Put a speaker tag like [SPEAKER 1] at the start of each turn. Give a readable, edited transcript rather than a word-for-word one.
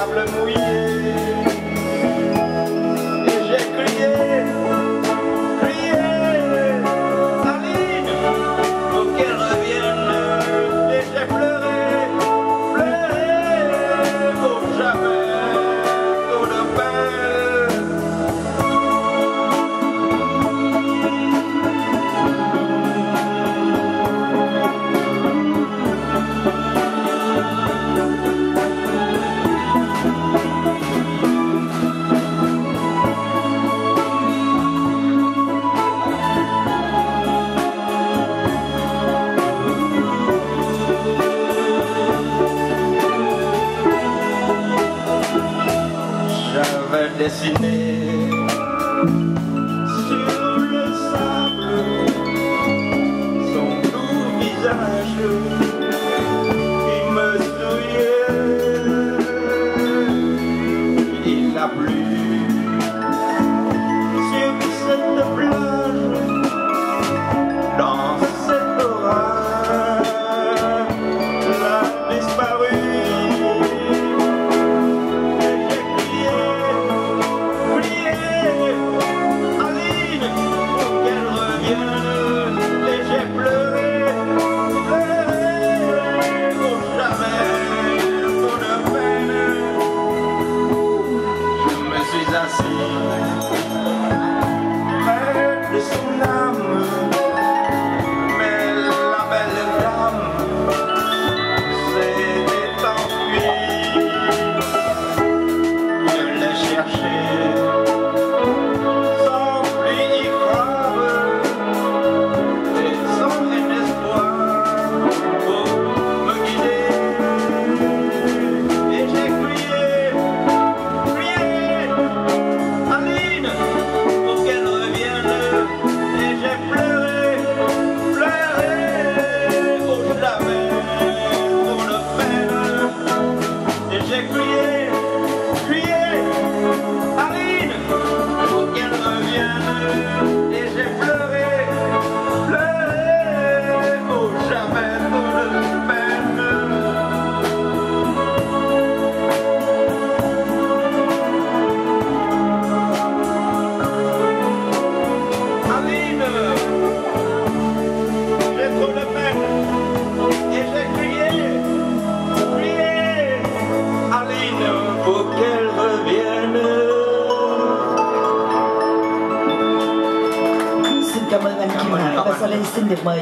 [SPEAKER 1] sable mouillé. Et j'ai crié, Aline, pour qu'elle revienne. Et j'ai pleuré, oh jamais, trop de peine. J'avais dessiné sur le sable son doux visage qui me souriait. Il a plu sur cette plage, dans cet orage, l'a disparu. Près de son âme, mais la belle dame s'était enfuie. Je l'ai cherché sans plus y croire et sans un espoir pour me guider. Et j'ai crié, Aline, pour qu'elle revienne. Et j'ai pleuré, oh jamais, pour de peine. Et j'ai crié, Aline, pour qu'elle revienne. Et j'ai pleuré, oh jamais, pour de peine. J'ai trop de peine et j'ai crié, Aline, pour qu'elle revienne.
[SPEAKER 2] Xin cảm ơn anh Kim Hải và sau đây xin được mời